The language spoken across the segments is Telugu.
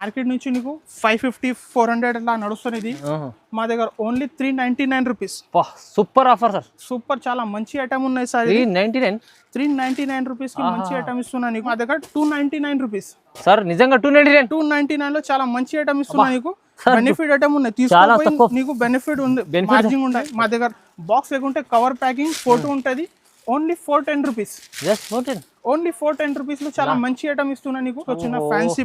మార్కెట్ నుంచి నీకు 550 400 అలా నడుస్తుంది ఇది. మా దగ్గర only 399 rupees. Super offer sir, super చాలా మంచి ఐటమ్ ఉన్నాయి సార్. 399 రూపీస్ కి మంచి ఐటమ్ ఇస్తున్నా నీకు. మా దగ్గర 299 రూపీస్ సార్. నిజంగా 299 లో చాలా మంచి ఐటమ్ ఇస్తున్నా నీకు. బెనిఫిట్ ఐటమ్ ఉన్నాయి, తీసుకో నీకు బెనిఫిట్ ఉంది, మార్జిన్ ఉంటాయి. మా దగ్గర బాక్స్ లేకుంటే కవర్ ప్యాకింగ్ ఫోటో ఉంటుంది. Only 410 rupees. ఓన్లీ 410 రూపీస్ లో చాలా మంచి ఐటమ్ ఇస్తున్నా నీకు. చిన్న ఫ్యాన్సీ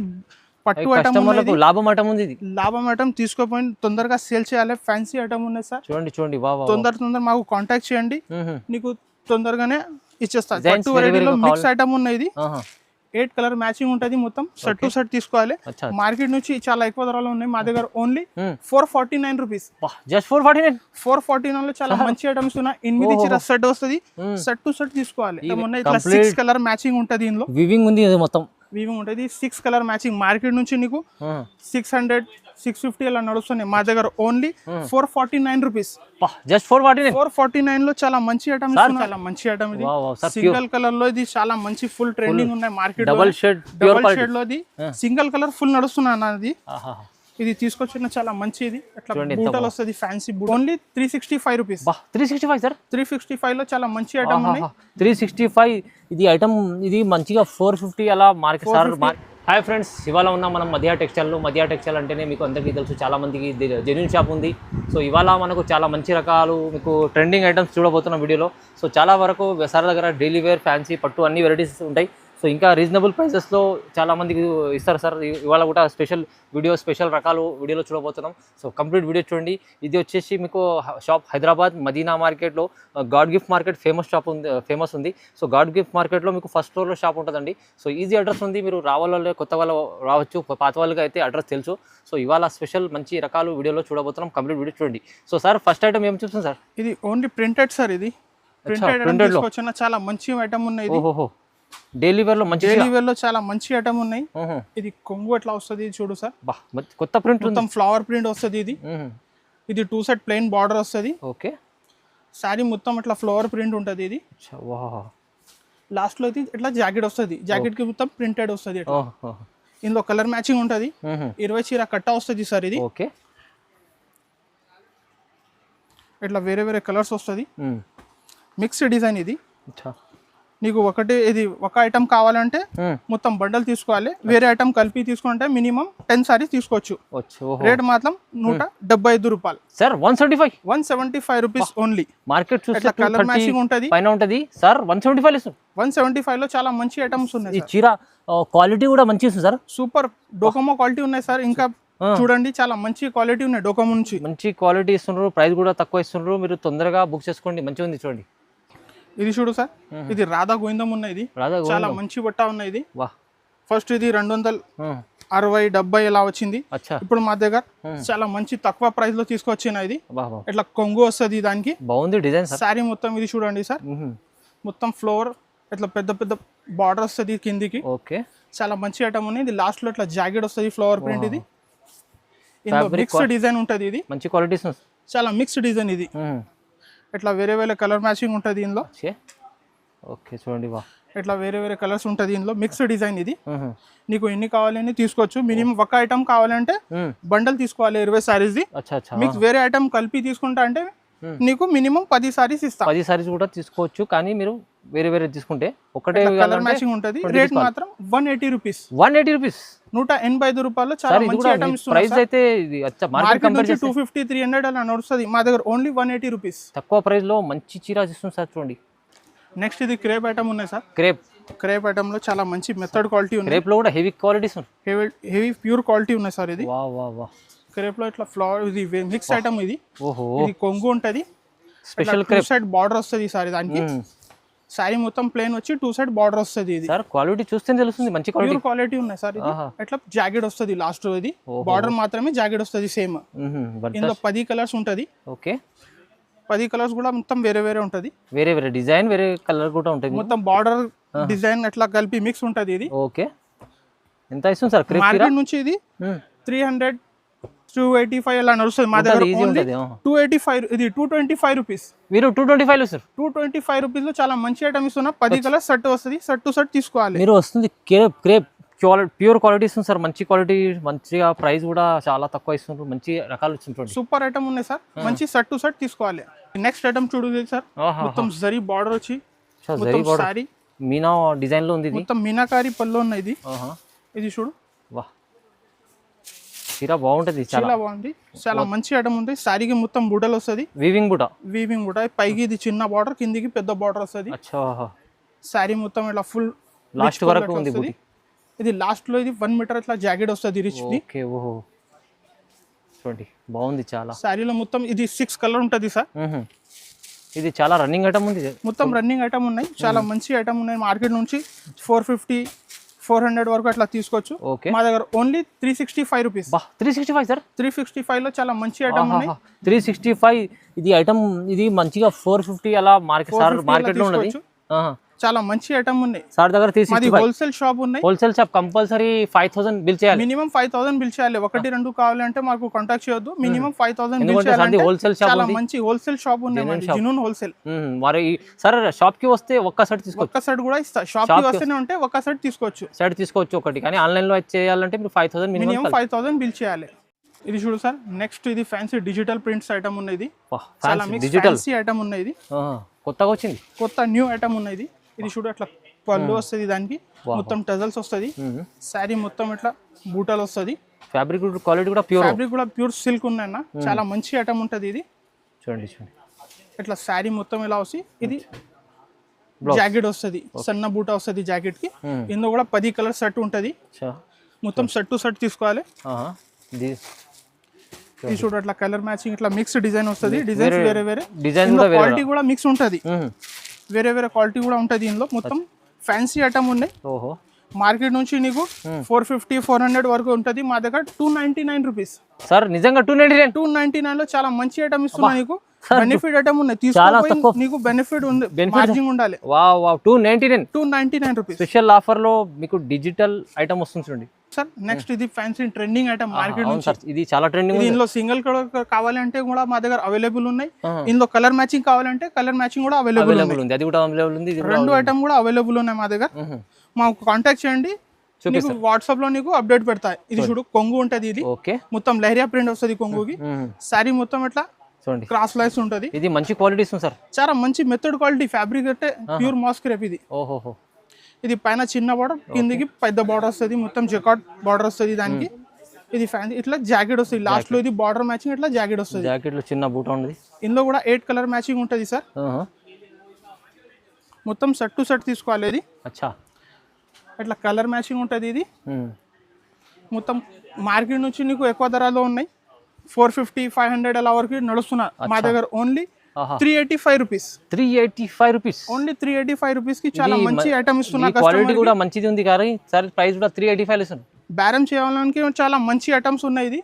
పట్టు ఐటమ్ ఉంది, లాభం ఐటమ్ ఉంది. లాభం ఐటమ్ తీసుకోపోయి తొందరగా సేల్ చేయాలి. ఫ్యాన్సీ ఐటమ్ ఉన్నాయి సార్. చూడండి తొందర మాకు కాంటాక్ట్ చేయండి, నీకు తొందరగానే ఇచ్చేస్తా. పట్టు వెరైటీలో మిక్స్ ఐటమ్ ఉన్నాయి. 8 కలర్ మ్యాచింగ్ ఉంటుంది. మొత్తం సెట్ టు సెట్ తీసుకోవాలి. మార్కెట్ నుంచి చాలా ఎక్కువ ధరలు ఉన్నాయి. మా దగ్గర ఓన్లీ 449 రూపీస్. 449 లో చాలా మంచి ఐటమ్స్ ఉన్నాయి. 8 చీర సెట్ వస్తుంది. సెట్ టు సెట్ తీసుకోవాలి. 6 కలర్ మ్యాచింగ్ ఉంటుంది. ఇందులో వివింగ్ ఉంది, మొత్తం వివింగ్ ఉంటుంది. 6 కలర్ మ్యాచింగ్. మార్కెట్ నుంచి నీకు 600 650 అలా నడుస్తున్నాయి. మా దగ్గర ఓన్లీ 449 రూపీస్. 449 లో చాలా మంచి ఐటమ్, చాలా మంచి ఐటమ్ ఇది. సింగిల్ కలర్ లో ఇది చాలా మంచి ఫుల్ ట్రెండింగ్ ఉన్నాయి మార్కెట్. డబల్ షేడ్ లో ఇది సింగిల్ కలర్ ఫుల్ నడుస్తున్నా అన్నది. ఇది తీసుకొచ్చిన చాలా మంచిది. అట్లా బూటలు వస్తుంది, fancy boot. Only 365 rupees. 365 sir. 365 లో చాలా మంచి ఐటమ్ ఉన్నాయి. 365 ఇది ఐటమ్, ఇది మంచిగా 450 అలా మార్కెట్ సార్. హాయ్ ఫ్రెండ్స్, ఇవాళ ఉన్నాం మనం మధ్య టెక్స్టైల్లో. మధ్య టెక్స్టైల్ అంటేనే మీకు అందరికీ తెలుసు, చాలా మందికి జెన్యూన్ షాప్ ఉంది. సో ఇవాళ మనకు చాలా మంచి రకాలు మీకు ట్రెండింగ్ ఐటమ్స్ చూడబోతున్నాం వీడియోలో. సో చాలా వరకు సార్ దగ్గర డైలీ వేర్, ఫ్యాన్సీ, పట్టు అన్ని వెరైటీస్ ఉంటాయి. సో ఇంకా రీజనబుల్ ప్రైసెస్లో చాలా మందికి ఇస్తారు సార్. ఇవాళ కూడా స్పెషల్ రకాలు వీడియోలో చూడబోతున్నాం. సో కంప్లీట్ వీడియో చూడండి. ఇది వచ్చేసి మీకు షాప్ హైదరాబాద్ మదీనా మార్కెట్లో గాడ్ గిఫ్ట్ మార్కెట్ ఫేమస్ ఉంది. సో గాడ్ గిఫ్ట్ మార్కెట్లో మీకు ఫస్ట్ ఫ్లోర్లో షాప్ ఉంటుందండి. సో ఈజీ అడ్రస్ ఉంది. మీరు రావాలో కొత్త వాళ్ళు రావచ్చు, పాత వాళ్ళకి అయితే అడ్రస్ తెలుసు. సో ఇవాళ స్పెషల్ మంచి రకాలు వీడియోలో చూడబోతున్నాం. కంప్లీట్ వీడియో చూడండి. సో సార్ ఫస్ట్ ఐటమ్ ఏం చూస్తుంది సార్? ఇది ఓన్లీ ప్రింటెడ్ సార్. ఇది ప్రింటెడ్ లో చాలా మంచి ఐటమ్ ఉన్నాయి. డైలీ వేర్ లో మంచి, డైలీ వేర్ లో చాలా మంచి ఐటమ్ ఉన్నాయి. ఇది కొంగు ఎట్లా వస్తుంది చూడు సార్. కొత్త ప్రింట్, మొత్తం ఫ్లవర్ ప్రింట్ వస్తుంది. ఇది 2 సెట్ ప్లెయిన్ బార్డర్ వస్తుంది. ఓకే. సారీ మొత్తం ఇట్లా ఫ్లవర్ ప్రింట్ ఉంటుంది. ఇది లాస్ట్ లో ఇది ఇట్లా జాకెట్ వస్తుంది. జాకెట్ కి మొత్తం ప్రింటెడ్ వస్తుంది. ఇందులో కలర్ మ్యాచింగ్ ఉంటుంది. 20 చీర కట్ట వస్తుంది సార్. ఇది ఓకే. ఇట్లా వేరే వేరే కలర్స్ వస్తుంది. మిక్స్డ్ డిజైన్ ఇది. నీకు ఒక ఐటమ్ కావాలంటే మొత్తం బండల్ తీసుకోవాలి. వేరే ఐటమ్ కలిపి తీసుకుంటే మినిమం 10 సారీస్ తీసుకోవచ్చు. రేట్ మాత్రం 175 రూపాయలు సార్. 175 rupees only. మార్కెట్ చూస్తే కలర్ మ్యాచింగ్ ఉంటుంది, పైన ఉంటుంది సార్. 175 లో చాలా మంచి ఐటమ్స్ ఉన్నాయి. ఈ చీర క్వాలిటీ కూడా మంచి ఉంది సార్. సూపర్ డోకోమో క్వాలిటీ ఉన్నాయి సార్. ఇంకా చూడండి చాలా మంచి క్వాలిటీ ఉన్నాయి డోకోమో నుంచి. మంచి క్వాలిటీ ఇస్తున్నారు, ప్రైస్ కూడా తక్కువ ఇస్తున్నారు. మీరు తొందరగా బుక్ చేసుకోండి, మంచిగా ఉంది చూడండి. ఇది చూడు సార్, ఇది రాధా గోవిందం ఉన్నది. చాలా మంచి బట్ట ఉన్నది. ఫస్ట్ ఇది 260 70 ఇలా వచ్చింది. ఇప్పుడు మా దగ్గర చాలా మంచి తక్కువ ప్రైస్ లో తీసుకొచ్చిన. ఇది ఇట్లా కొంగు వస్తుంది దానికి. బాగుంది డిజైన్. సారీ మొత్తం ఇది చూడండి సార్, మొత్తం ఫ్లోర్ ఇట్లా పెద్ద పెద్ద బార్డర్ వస్తుంది కిందికి. ఓకే. చాలా మంచి ఐటమ్ ఉంది. ఇది లాస్ట్ లో ఇట్లా జాకెట్ వస్తుంది, ఫ్లవర్ ప్రింట్. ఇది మిక్స్డ్ డిజైన్ ఉంటుంది. ఇది మంచి క్వాలిటీ, చాలా మిక్స్డ్ డిజైన్. ఇది ఇట్లా వేరే వేరే కలర్ మ్యాచింగ్ ఉంటుంది ఇందులో. ఓకే చూడండి, ఇట్లా వేరే వేరే కలర్స్ ఉంటుంది ఇందులో. Mixed design. ఇది నీకు ఎన్ని కావాలని తీసుకోవచ్చు. మినిమం ఒక ఐటమ్ కావాలంటే బండల్ తీసుకోవాలి 20 సారీస్. మీకు వేరే ఐటమ్ కలిపి తీసుకుంటా అంటే నీకు మినిమం 10 సారీస్ ఇస్తా. 10 సారీస్ కూడా తీసుకోవచ్చు, కానీ మీరు వేరే వేరే తీసుకుంటే ఒకటే కలర్ మ్యాచింగ్ ఉంటుంది. రేట్ మాత్రం 180 రూపీస్. 180 రూపీస్, 185 రూపాయలు. చాలా మంచి ఐటమ్ ఇస్తున్నారు. ప్రైస్ అయితే మార్కెట్ నుంచి 250 300 అలా నడుస్తుంది. మా దగ్గర ఓన్లీ 180 రూపీస్. తక్కువ ప్రైస్ లో మంచి చీర ఇస్తుంది సార్. చూడండి నెక్స్ట్ ఇది క్రేప్ ఐటమ్ ఉన్నాయి సార్. క్రేప్ ఐటమ్ లో చాలా మంచి మెథడ్ క్వాలిటీ ఉంది. క్రేప్ లో కూడా హెవీ క్వాలిటీస్ ఉన్నాయి, హెవీ ప్యూర్ క్వాలిటీ ఉన్నాయి సార్. ఇది క్రేప్ లో ఇట్లా ఫ్లవర్, ఇది మిక్స్ ఐటమ్. ఇది కొంగు ఉంటది, స్పెషల్ క్రేప్ సైడ్ బార్డర్ వస్తుంది సారీ దానికి. సారీ మొత్తం ప్లేన్ వచ్చి 2 సైడ్ బార్డర్ వస్తుంది. ఇది సార్ క్వాలిటీ చూస్తే తెలుస్తుంది, మంచి క్వాలిటీ ఉన్నాయి సార్. ఇది ఇట్లా జాకెట్ వస్తుంది లాస్ట్. ఇది బార్డర్ మాత్రమే జాకెట్ వస్తుంది సేమ్. ఇందులో 10 కలర్స్ ఉంటది. ఓకే. 10 కలర్స్ కూడా మొత్తం వేరే వేరే ఉంటది. వేరే వేరే డిజైన్, వేరే కలర్ కూడా ఉంటుంది. మొత్తం బార్డర్ డిజైన్ అట్లా కలిపి మిక్స్ ఉంటది. ఇది ఓకే. ఎంత ఇస్తుంది సార్? మార్కెట్ నుంచి ఇది 300 285 అలా నడుస్తుంది. మా దగ్గర 285. ఇది 225 రూపీస్. మీరు 225 సార్. 225 రూపీస్ లో చాలా మంచి ఐటమ్ ఇస్తున్నా. 10 కలర్స్ సెట్ వస్తుంది. సెట్ టు సెట్ తీసుకోవాలి. మీరు వస్తుంది క్రేప్ ప్యూర్ క్వాలిటీ ఇస్తుంది సార్, మంచి క్వాలిటీ, మంచిగా ప్రైస్ కూడా చాలా తక్కువ ఇస్తున్నారు, మంచి రకాలు ఇస్తుంటారు. సూపర్ ఐటమ్ ఉన్నాయి సార్, మంచి సెట్ టు సెట్ తీసుకోవాలి. నెక్స్ట్ ఐటమ్ చూడు సార్, మొత్తం జరీ బార్డర్ వచ్చి సారీ మీనా డిజైన్ లో ఉంది, మొత్తం మీనాకారి పళ్ళు ఉన్నాయి. ఇది చూడు, వా చీర బాగుంటది, చాలా బాగుంది, చాలా మంచి ఐటమ్ ఉంది. సారీకి మొత్తం బుడలు వస్తుంది, వీవింగ్ బుట, పైకి ఇది చిన్న బార్డర్, కిందికి పెద్ద బార్డర్ వస్తుంది. సారీ మొత్తం ఇట్లా ఫుల్ లాస్ట్ వరకు ఉంది. ఇది లాస్ట్ లో ఇది 1 మీటర్ ఇట్లా జాకెట్ వస్తుంది రిచ్ ది. ఓకే, ఓహో చూడండి బాగుంది చాలా. సారీలో మొత్తం ఇది 6 కలర్ ఉంటది సార్. ఇది చాలా రన్నింగ్ ఐటమ్ ఉంది, మొత్తం రన్నింగ్ ఐటమ్ ఉన్నాయి, చాలా మంచి ఐటమ్ ఉన్నాయి. మార్కెట్ నుంచి 450-400 వరకు అట్లా తీసుకోవచ్చు. మా దగ్గర ఓన్లీ 365 రూపీస్. 365 సార్, 365 లో చాలా మంచి ఐటమ్ ఉన్నాయి. 365 ఇది ఐటమ్, ఇది మంచిగా 450 అలా మార్కెట్ లో ఉన్నది. చాలా మంచి ఐటమ్ ఉన్నాయి సార్ దగ్గర. హోల్సేల్ షాప్ ఉన్నాయి, హోల్సేల్ షాప్ కంపల్సరీ 5000 బిల్ చేయాలి, మినిమం 5000 బిల్ చేయాలి. 1-2 కావాలంటే మాకు కాంటాక్ట్ చేయొద్దు, మినిమం 5000 బిల్ చేయాలి. హోల్సేల్ షాప్, చాలా మంచి హోల్సేల్ షాప్ ఉన్నాయి, జెన్యూన్ హోల్సేల్. మరి సార్ షాప్ కి వస్తే ఒక్క సెట్ తీసుకోవచ్చు, ఒక్క సెట్ కూడా ఇస్తా. షాప్ కి వస్తేనే ఉంటే ఒక్క సెట్ తీసుకోవచ్చు ఒకటి, కానీ ఆన్లైన్ లో చేయాలంటే మీరు 5000 మినిమం 5000 బిల్ చేయాలి. ఇది చూడు సార్, నెక్స్ట్ ఇది ఫ్యాన్సీ డిజిటల్ ప్రింట్స్ ఐటమ్ ఉన్నది, చాలా ఫ్యాన్సీ ఐటమ్ ఉన్నది, కొత్తగా వచ్చింది, కొత్త న్యూ ఐటమ్ ఉన్నది. ఇది చూడు, అట్లా పళ్ళు వస్తుంది, దానికి మొత్తం టజల్స్ వస్తుంది. శారీ మొత్తం ఇట్లా బూటాలు వస్తుంది. ఫ్యాబ్రిక్ క్వాలిటీ కూడా ప్యూర్ సిల్క్ ఉన్నాయన్న, చాలా మంచి ఐటమ్ ఉంటుంది. ఇది చూడండి, ఇట్లా శారీ మొత్తం ఇలా వస్తుంది. ఇది జాకెట్ వస్తుంది, సన్న బూటా వస్తుంది జాకెట్ కి. ఇందులో కూడా 10 కలర్ సెట్ ఉంటుంది, మొత్తం సెట్ టు సెట్ తీసుకోవాలి. ఇది చూడు, అట్లా కలర్ మ్యాచింగ్, ఇట్లా మిక్స్ డిజైన్ వస్తుంది. డిజైన్స్ వేరే డిజైన్ క్వాలిటీ కూడా మిక్స్ ఉంటుంది, వేరే క్వాలిటీ కూడా ఉంటుంది. ఇందులో మొత్తం ఫ్యాన్సీ ఐటమ్ ఉన్నాయి. మార్కెట్ నుంచి నీకు 450-400 వరకు ఉంటుంది, మా దగ్గర 299 రూపీస్ సార్. నిజంగా 299 లో చాలా మంచి ఐటమ్ ఇస్తున్నా నీకు. బెనిఫిట్ ఐటమ్ ఉన్నాయి, తీసుకో, నీకు బెనిఫిట్ ఉంది, మార్జిన్ ఉండాలి. 299 రూపీస్ స్పెషల్ ఆఫర్ లో మీకు డిజిటల్ ఐటమ్ వస్తుంది చూడండి సార్. నెక్స్ట్ ఇది ఫ్యాన్సీ ట్రెండింగ్ ఐటమ్ మార్కెట్ నుంచి, ఇది చాలా ట్రెండింగ్. ఇందులో సింగిల్ కలర్ కావాలంటే కూడా మా దగ్గర అవైలబుల్ ఉన్నాయి. ఇందులో కలర్ మ్యాచింగ్ కావాలంటే కలర్ మ్యాచింగ్ కూడా అవైలబుల్ ఉంది, అది కూడా అవైలబుల్ ఉంది. 2 ఐటమ్ కూడా అవైలబుల్ ఉన్నాయి మా దగ్గర. మాకు కాంటాక్ట్ చేయండి, నీకు వాట్సాప్ లో నీకు అప్డేట్ పెడతాయి. ఇది చూడు, కొంగు ఉంటది, ఇది మొత్తం లెహరియా ప్రింట్ వస్తుంది కొంగుకి. సారీ మొత్తం ఇట్లా క్రాస్ లైన్స్ ఉంటది. ఇది మంచి క్వాలిటీ సార్, చాలా మంచి మెథడ్ క్వాలిటీ ఫ్యాబ్రిక్ అంటే ప్యూర్ మాస్క్ రేప్. ఇది ఇది పైన చిన్న బార్డర్, కిందికి పెద్ద బార్డర్ వస్తుంది, మొత్తం జకాట్ బార్డర్ వస్తుంది దానికి. ఇది ఫ్యాన్ ఇట్లా జాకెట్ వస్తుంది, లాస్ట్ లో ఇది బార్డర్ మ్యాచింగ్ ఇట్లా జాకెట్ వస్తుంది. జాకెట్ లో చిన్న బూట ఉంది. ఇందులో కూడా 8 కలర్ మ్యాచింగ్ ఉంటుంది సార్. మొత్తం సెట్ టు సెట్ తీసుకోవాలి. ఇది ఇట్లా కలర్ మ్యాచింగ్ ఉంటుంది. ఇది మొత్తం మార్కెట్ నుంచి నీకు ఎక్కువ ధరలో ఉన్నాయి, 450-500 అలా వరకు నడుస్తున్నా. మా దగ్గర only 385 rupees. 385 rupees, only 385 rupees కి చాలా మంచి ఐటమ్ ఇస్తున్నా. క్వాలిటీ కూడా మంచిది ఉంది కానీ సార్, ప్రైస్ కూడా 385 ఇస్తుంది. బేరం చేయాలని చాలా మంచి ఐటమ్స్ ఉన్నాయి. ఇది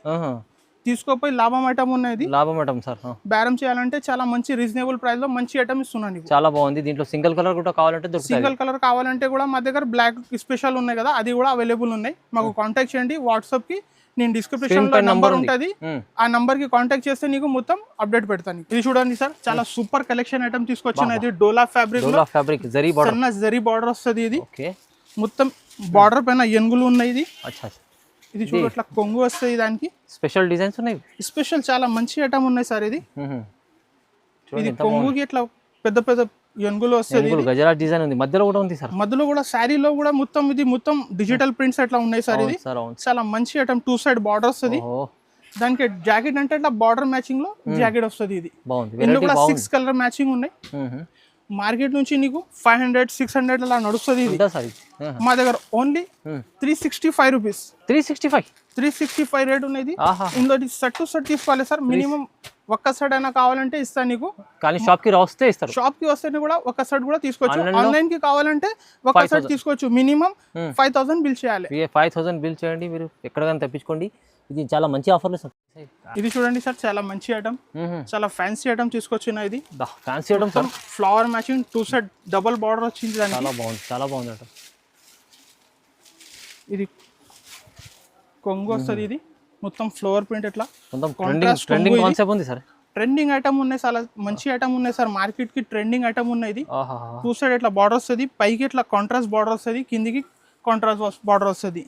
తీసుకోపోయి లాభం ఐటమ్ ఉన్నాయి, లాభం ఐటమ్ సార్. బేరం చేయాలంటే చాలా మంచి రీజనబుల్ ప్రైస్ లో మంచి ఐటమ్ ఇస్తున్నాను. చాలా బాగుంది. దీంట్లో సింగిల్ కలర్ కూడా కావాలంటే దొరుకుతుంది. సింగిల్ కలర్ కావాలంటే కూడా మా దగ్గర బ్లాక్ స్పెషల్ ఉన్నాయి కదా, అది కూడా అవైలబుల్ ఉన్నాయి. మాకు కాంటాక్ట్ చేయండి వాట్సాప్ కి, నేను డిస్క్రిప్షన్ లో నంబర్ ఉంటుంది, ఆ నంబర్ కి కాంటాక్ట్ చేస్తే నీకు మొత్తం అప్డేట్ పెడతాను. ఇది చూడండి సార్, చాలా సూపర్ కలెక్షన్ ఐటమ్ తీసుకొచ్చిన. ఇది డోలా ఫ్యాబ్రిక్, జరీ బార్డర్ వస్తుంది. ఇది మొత్తం బార్డర్ పైన ఎనుగులు ఉన్నాయి. ఇది చూడు, అట్లా కొంగు వస్తుంది, దానికి స్పెషల్ డిజైన్స్ ఉన్నాయి. స్పెషల్ చాలా మంచి ఐటమ్ ఉన్నాయి సార్. ఇది కొంగుకి ఇట్లా పెద్ద పెద్ద ఎనుగులు వస్తుంది. గజరాజ్ డిజైన్ ఉంది, మధ్యలో కూడా ఉంది సార్. మధ్యలో కూడా శారీలో కూడా మొత్తం ఇది మొత్తం డిజిటల్ ప్రింట్స్ అట్లా ఉన్నాయి సార్. ఇది చాలా మంచి ఐటమ్, 2 సైడ్ బార్డర్ వస్తుంది. దానికి జాకెట్ అంటే ఇట్లా బార్డర్ మ్యాచింగ్ లో జాకెట్ వస్తుంది. ఇది ఇందులో కూడా 6 కలర్ మ్యాచింగ్ ఉన్నాయి. మార్కెట్ నుంచి నీకు 500-600 అలా నడుస్తుంది. మా దగ్గర ఓన్లీ 365 రూపీస్. 365 రేట్ ఉన్నది. ఇందులో సెట్ టు సెట్ తీసుకోవాలి సార్. మినిమం ఒక్క సెట్ అయినా కావాలంటే ఇస్తాను నీకు, కానీ షాప్ కి వస్తే ఇస్తారు. షాప్ కి వస్తే కూడా ఒక సెట్ కూడా తీసుకోవచ్చు. ఆన్లైన్ కి కావాలంటే ఒక సెట్ తీసుకోవచ్చు. మినిమం 5000 బిల్ చేయాలి. 5000 బిల్ చేయండి, మీరు ఎక్కడికైనా తెప్పించుకోండి. ఇది చాలా మంచి ఆఫర్లు సార్. ఇది చూడండి సార్, చాలా మంచి ఐటమ్, చాలా ఫ్యాన్సీ ఐటమ్ తీసుకొచ్చిన. ఇది fancy item sir, flower matching 2 set double border వచ్చింది. చాలా బాగుంది, చాలా బాగుంది ఐటమ్. ఇది కొంగు వస్తుంది. ఇది మొత్తం ఫ్లవర్ ప్రింట్ ఇట్లా మొత్తం ట్రెండింగ్ కాన్సెప్ట్ ఉంది సార్. ట్రెండింగ్ ఐటమ్ ఉన్నాయి, చాలా మంచి ఐటమ్ ఉన్నాయి సార్. మార్కెట్ కి ట్రెండింగ్ ఐటమ్ ఉన్నాయి. ఇది 2 సైడ్ ఇట్లా బార్డర్ వస్తుంది, పైకి ఇట్లా కాంట్రాస్ట్ బార్డర్ వస్తుంది, కిందికి కాంట్రాస్ట్ బార్డర్ వస్తుంది.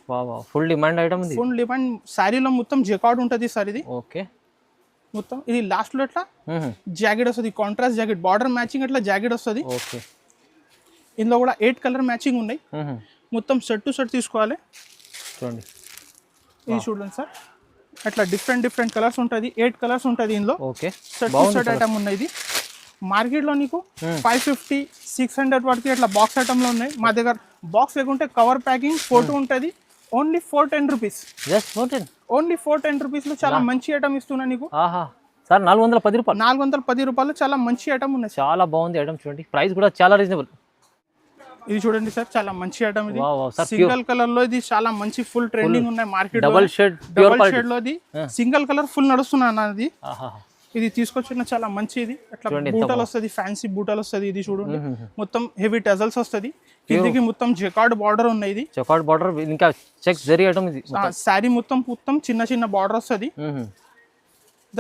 ఫుల్ డిమాండ్ ఐటమ్ ఇది. ఫుల్ డిమాండ్ శారీలో మొత్తం జెకార్డ్ ఉంటుంది సార్ ఇది. ఓకే మొత్తం ఇది లాస్ట్ లో ఇట్లా జాకెట్ వస్తుంది, కాంట్రాస్ట్ జాకెట్ బార్డర్ మ్యాచింగ్ అట్లా జాకెట్ వస్తుంది. ఓకే ఇందులో కూడా 8 కలర్ మ్యాచింగ్ ఉన్నాయి. మొత్తం సెట్ టు సెట్ తీసుకోవాలి. చూడండి ఇది చూడండి సార్, అట్లా డిఫరెంట్ కలర్స్ ఉంటుంది. 8 కలర్స్ ఉంటుంది ఇందులో. Okay set to set item ఉన్నాయి. ఇది మార్కెట్లో నీకు 550 600 వరకు అట్లా బాక్స్ ఐటమ్లో ఉన్నాయి. మా దగ్గర బాక్స్ లేకుంటే కవర్ ప్యాకింగ్ ఫోటో ఉంటుంది. Only 410 rupees. జస్ట్ 410. ఓన్లీ 410 రూపీస్లో చాలా మంచి ఐటమ్ ఇస్తున్నా నీకు. సార్ 410 రూపాయలు. 410 రూపాయలు చాలా మంచి ఐటమ్ ఉన్నాయి. చాలా బాగుంది ఐటమ్. చూడండి ప్రైస్ కూడా చాలా రీజనబుల్. ఇది చూడండి సార్, చాలా మంచి ఐటమ్. ఇది సింగిల్ కలర్ లో ఇది చాలా మంచి ఫుల్ ట్రెండింగ్ ఉన్నాయి మార్కెట్. డబుల్ షేడ్ లో ఇది సింగిల్ కలర్ ఫుల్ నడుస్తున్నా అన్నది. ఇది తీసుకొచ్చిన చాలా మంచి. ఇది అట్లా బూటలు వస్తుంది, ఫ్యాన్సీ బూటలు వస్తుంది. ఇది చూడండి మొత్తం హెవీ టజల్స్ వస్తుంది. కిందికి మొత్తం జెకార్డ్ బార్డర్ ఉన్నాయి. ఇది జెకార్డ్ బార్డర్ ఇంకా చెక్ జరీ ఐటమ్. ఇది సారీ మొత్తం చిన్న బార్డర్ వస్తుంది.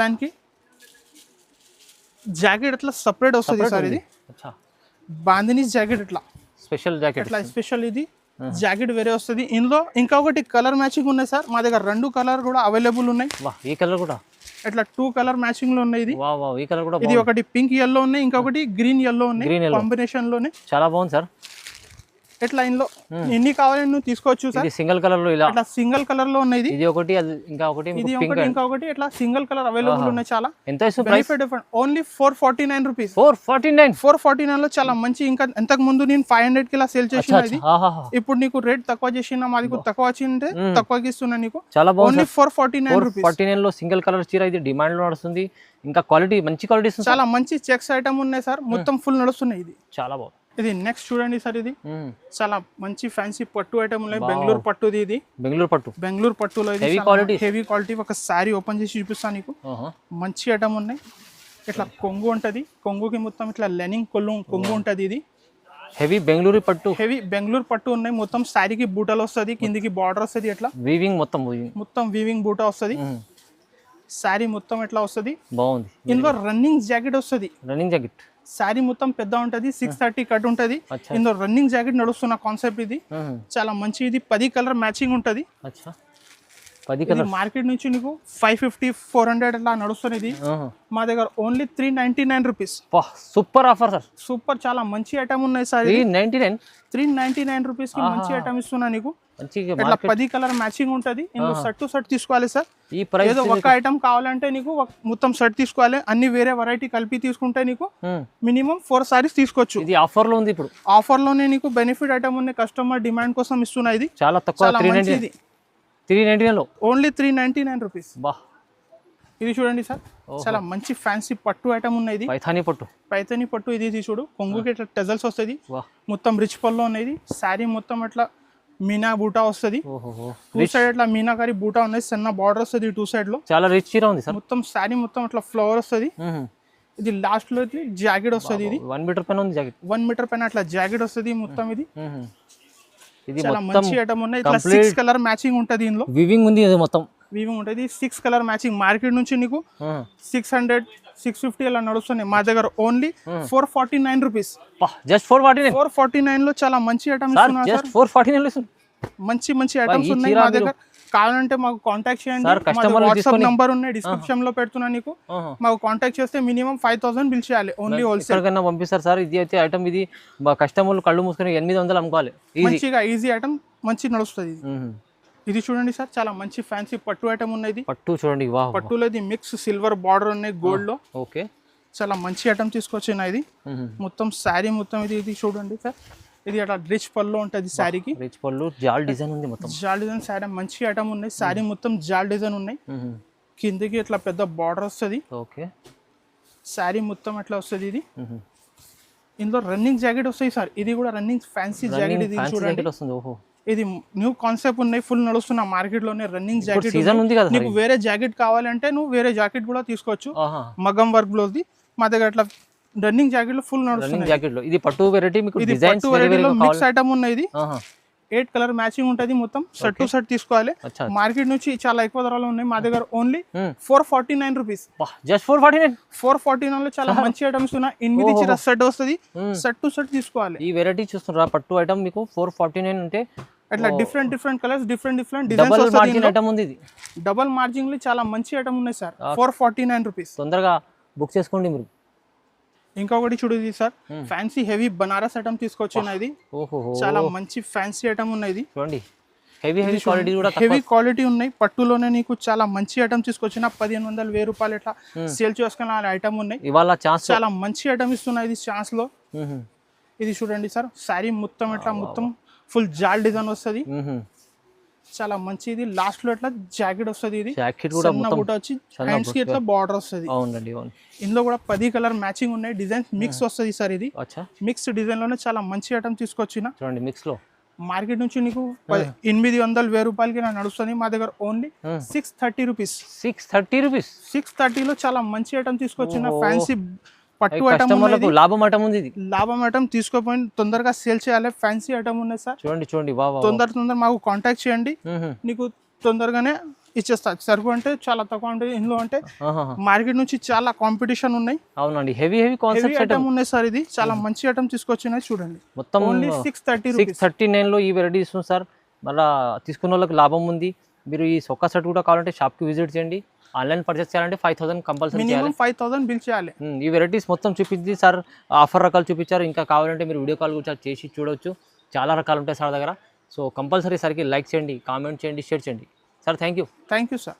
దానికి జాకెట్ అట్లా సపరేట్ వస్తుంది సార్. ఇది బాందినీ జాకెట్ ఇట్లా స్పెషల్ జాకెట్ అట్లా స్పెషల్. ఇది జాకెట్ వేరే వస్తుంది. ఇందులో ఇంకొకటి కలర్ మ్యాచింగ్ ఉన్నాయి సార్. మా దగ్గర 2 కలర్ కూడా అవైలబుల్ ఉన్నాయి. ఈ కలర్ కూడా అట్లా 2 కలర్ మ్యాచింగ్ లో ఉన్నాయి. ఇది ఈ కలర్ కూడా ఇది ఒకటి పింక్ yellow ఉన్నాయి, ఇంకొకటి గ్రీన్ yellow ఉన్నాయి. కాంబినేషన్ లోనే చాలా బాగుంది సార్. ఎట్లా ఇందులో ఎన్ని కావాలని నువ్వు తీసుకోవచ్చు సార్. సింగిల్ కలర్ లో ఇలా అట్లా సింగిల్ కలర్ లో ఉన్నాయి. ఇది ఒకటి ఇంకా ఒకటి ఇంకొకటి ఇట్లా సింగిల్ కలర్ అవైలబుల్ ఉన్నాయి. చాలా ఎంత ప్రైస్? Only 449 rupees. 449 లో చాలా మంచి. ఇంకా ఎంతకు ముందు నేను 500 కి ఇలా సేల్ చేసిన. ఇది ఇప్పుడు నీకు రేట్ తక్కువ చేసిన, మాది తక్కువ వచ్చింటే తక్కువకి ఇస్తున్నా నీకు. చాలా బాగుంది. Only 449 rupees. 449 లో సింగిల్ కలర్ చీర. ఇది డిమాండ్ లో నడుస్తుంది. ఇంకా క్వాలిటీ మంచి క్వాలిటీ ఇస్తుంది. చాలా మంచి చెక్స్ ఐటమ్ ఉన్నాయి సార్. మొత్తం ఫుల్ నడుస్తున్నాయి. ఇది చాలా బాగుంది. ఇది నెక్స్ట్ చూడండి సార్. ఇది చాలా మంచి ఫ్యాన్సీ పట్టు ఐటమ్ ఉన్నాయి. బెంగళూరు పట్టుది. ఇది బెంగళూరు పట్టులో హెవీ క్వాలిటీ. ఒక సారీ ఓపెన్ చేసి చూపిస్తాను నీకు. మంచి ఐటమ్ ఉన్నాయి. ఇట్లా కొంగు ఉంటది. కొంగుకి మొత్తం ఇట్లా లెనింగ్ కొంగు ఉంటది. ఇది హెవీ బెంగళూరు పట్టు ఉన్నాయి. మొత్తం సారీకి బూటలు వస్తుంది, కిందికి బార్డర్ వస్తుంది. ఇట్లా వీవింగ్ మొత్తం వీవింగ్ బూట వస్తుంది. సారీ మొత్తం ఎట్లా వస్తుంది. బాగుంది. ఇందులో రన్నింగ్ జాకెట్ వస్తుంది. సారీ మొత్తం పెద్ద ఉంటది. 630 కట్ ఉంటది. ఇందులో రన్నింగ్ జాకెట్ నడుస్తున్న కాన్సెప్ట్. ఇది చాలా మంచి. ఇది 10 కలర్ మ్యాచింగ్ ఉంటది. మార్కెట్ నుంచి నీకు 550 400 అట్లా నడుస్తుంది. ఇది మా దగ్గర only 399 rupees. Super offer sir. Super, చాలా మంచి ఐటమ్ ఉన్నాయి సార్. 399 రూపీస్ కి మంచి ఐటమ్ ఇస్తున్నా నీకు. ఇట్లా 10 కలర్ మ్యాచింగ్ ఉంటది. ఇందులో సెట్ టు సెట్ తీసుకోవాలి సార్. ఏదో ఒక ఐటమ్ కావాలంటే నీకు మొత్తం సెట్ తీసుకోవాలి. అన్ని వేరే వెరైటీ కలిపి తీసుకుంటే నీకు మినిమం 4 సారీస్ తీసుకోవచ్చు. ఇది ఆఫర్ లో ఉంది. ఇప్పుడు ఆఫర్ లోనే నీకు బెనిఫిట్ ఐటమ్ ఉన్నాయి. కస్టమర్ డిమాండ్ కోసం ఇస్తున్నా. ఇది చాలా తక్కువ. 399 లో ఓన్లీ 399 రూపీస్. ఇది చూడండి సార్, చాలా మంచి ఫ్యాన్సీ పట్టు ఐటమ్ ఉన్నాయి. ఇది పైథానీ పట్టు. ఇది చూడు, కొంగుకి ఇట్లా టజల్స్ వస్తుంది. మొత్తం రిచ్ పల్లో ఉన్నాయి. సారీ మొత్తం అట్లా మీనా బూటా వస్తుంది. 2 సైడ్ అట్లా మీనాకారి బూటా ఉన్నాయి. సన్న బార్డర్ వస్తుంది 2 సైడ్ లో. చాలా రిచ్ చీర ఉంది సార్. మొత్తం సారీ మొత్తం అట్లా ఫ్లవర్ వస్తుంది. ఇది లాస్ట్ లో జాకెట్ వస్తుంది. ఇది 1 మీటర్ పైన ఉంది జాకెట్. 1 మీటర్ పైన అట్లా జాకెట్ వస్తుంది మొత్తం. ఇది చాలా మంచి ఐటమ్ ఉన్నాయి. ఇట్లా 6 కలర్ మ్యాచింగ్ ఉంటది. ఇందులో వీవింగ్ ఉంది. ఇది మొత్తం వీవింగ్ ఉంటుంది. 6 కలర్ మ్యాచింగ్. మార్కెట్ నుంచి నీకు 600 650 అలా నడుస్తున్నాయి. మా దగ్గర ఓన్లీ 449 రూపీస్. జస్ట్ 449 లో చాలా మంచి ఐటమ్ ఇస్తున్నా సార్. 449 మంచి ఐటమ్స్ ఉన్నాయి మా దగ్గర. కావాలంటే మాకు కాంటాక్ట్ చేయండి. వాట్సాప్ నంబర్ ఉన్నాయి డిస్క్రిప్షన్ లో పెడుతున్నా నీకు. మాకు కాంటాక్ట్ చేస్తే మినిమం 5000 బిల్ చేయాలి. ఓన్లీ హోల్సేల్ కన్నా పంపిస్తారు సార్. ఇది అయితే ఐటమ్ ఇది కస్టమర్లు కళ్ళు మూసుకొని 800 అమ్ముకోవాలి. మంచిగా ఈజీ ఐటమ్ మంచి నడుస్తుంది. ఇది చూడండి సార్, చాలా మంచి ఫ్యాన్సీ పట్టు ఐటమ్ ఉన్నది. పట్టు చూడండి, పట్టులో ఇది మిక్స్ సిల్వర్ బార్డర్ ఉన్నాయి గోల్డ్ లో. ఓకే, చాలా మంచి ఐటమ్ తీసుకొచ్చిన. ఇది మొత్తం శారీ మొత్తం ఇది చూడండి సార్. ఇది అట్లా రిచ్ పళ్ళు ఉంటుంది శారీకి. రిచ్ పళ్ళు, జాల్ డిజైన్ ఉంది. మొత్తం జాల్ డిజైన్ శారీ మంచి ఐటమ్ ఉన్నాయి. శారీ మొత్తం జాల్ డిజైన్ ఉన్నాయి. కిందకి ఇట్లా పెద్ద బార్డర్ వస్తుంది. ఓకే, శారీ మొత్తం అట్లా వస్తుంది. ఇది ఇందులో రన్నింగ్ జాకెట్ వస్తాయి సార్. ఇది కూడా రన్నింగ్ ఫ్యాన్సీ జాకెట్. ఇది చూడండి, ఇది న్యూ కాన్సెప్ట్ ఉన్నాయి. ఫుల్ నడుస్తున్న మార్కెట్ లోనే రన్నింగ్ జాకెట్. నీకు వేరే జాకెట్ కావాలంటే నువ్వు వేరే జాకెట్ కూడా తీసుకోవచ్చు. మగం వర్క్ బ్లౌజ్. మా దగ్గర అట్లా రన్నింగ్ జాకెట్ లో ఫుల్ నడుస్తుంది. ఇది పట్టు వెరైటీ, మీకు డిజైన్స్ వెరైటీలో మిక్స్ ఐటమ్ ఉన్నాయి. ఇది 8 కలర్ మ్యాచింగ్ ఉంటుంది. మొత్తం సెట్ టు సెట్ తీసుకోవాలి. మార్కెట్ నుంచి చాలా ఎక్కువ ధరలు ఉన్నాయి. మా దగ్గర ఓన్లీ 449 రూపీస్. జస్ట్ 449 లో చాలా మంచి ఐటమ్స్ ఉన్నాయి. 8 చీర సెట్ వస్తుంది. సెట్ టు సెట్ తీసుకోవాలి. ఈ వెరైటీ చూస్తున్నారా, పట్టు ఐటమ్ మీకు 449 అంటే అట్లా different colours different designs double వస్తుంది మార్జిన్ ఐటమ్ ఉంది ఇది. డబల్ మార్జిన్ లో చాలా మంచి ఐటమ్ ఉన్నాయి సార్ 449 రూపీస్. తొందరగా బుక్ చేసుకోండి మీరు. ఇంకొకటి చూడండి sir fancy heavy Banaras item తీసుకొచ్చిన ఇది ఓహో చాలా మంచి ఫ్యాన్సీ ఐటమ్ ఉన్నది. చూడండి హెవీ క్వాలిటీ కూడా హెవీ క్వాలిటీ ఉన్నాయి. పట్టులోనే నీకు చాలా మంచి ఐటమ్ తీసుకొచ్చిన 1500 1000 రూపాయలు ఇట్లా సేల్ చేసుకున్న ఐటమ్ ఉన్నాయి. ఇవాళ ఛాన్స్ చాలా మంచి ఐటమ్ ఇస్తున్నాయి ఇది ఛాన్స్ లో. ఇది చూడండి సార్ శారీ మొత్తం ఇట్లా మొత్తం ఫుల్ జాల్ డిజైన్ వస్తుంది. చాలా మంచిది. లాస్ట్ లో ఇట్లా జాకెట్ వస్తుంది. ఇది జాకెట్ కూడా మొత్తం బూట వచ్చి హ్యాండ్స్ కి ఇట్లా బార్డర్ వస్తుంది. అవునండి అవును. ఇందులో కూడా 10 కలర్ మ్యాచింగ్ ఉన్నాయి. డిజైన్స్ మిక్స్ వస్తుంది సార్. ఇది మిక్స్ డిజైన్ లోనే చాలా మంచి ఐటమ్ తీసుకొచ్చిన. చూడండి మిక్స్ లో మార్కెట్ నుంచి నీకు 800 1000 రూపాయలకి నా నడుస్తుంది. మా దగ్గర ఓన్లీ 630 రూపీస్. 630 రూపీస్ 630 లో చాలా మంచి ఐటమ్ తీసుకొచ్చిన. ఫ్యాన్సీ పట్టు కస్టమర్లకు లాభం ఐటమ్ ఉంది ఇది. లాభం ఐటమ్ తీసుకోపోయి తొందరగా సేల్ చేయాలి. ఫ్యాన్సీ ఐటమ్ ఉన్నాయి సార్. చూడండి తొందర మాకు కాంటాక్ట్ చేయండి. నీకు తొందరగానే ఇచ్చేస్తా. సరుకు అంటే చాలా తక్కువ ఉంటుంది. ఇందులో అంటే మార్కెట్ నుంచి చాలా కాంపిటీషన్ ఉన్నాయి. అవునండి హెవీ కాన్సెప్ట్ ఐటమ్ ఉన్నాయి సార్. ఇది చాలా మంచి ఐటమ్ తీసుకొచ్చినాయి. చూడండి మొత్తం ఓన్లీ 639 లో ఈ వెరైటీ ఇస్తుంది సార్. మళ్ళీ తీసుకున్న వాళ్ళకి లాభం ఉంది. మీరు ఈ సొక్క సెట్ కూడా కావాలంటే షాప్కి విజిట్ చేయండి. ఆన్లైన్ పర్చేస్ చేయాలంటే 5000 కంపల్సరీ చేయాలి. 5000 బిల్ చేయాలి. ఈ వెరైటీస్ మొత్తం చూపించి సార్ ఆఫర్ రకాలు చూపించారు. ఇంకా కావాలంటే మీరు వీడియో కాల్ కూడా చేసి చూడవచ్చు. చాలా రకాలు ఉంటాయి సార్ దగ్గర. సో కంపల్సరీ సార్కి లైక్ చేయండి, కామెంట్ చేయండి, షేర్ చేయండి. Sir thank you sir.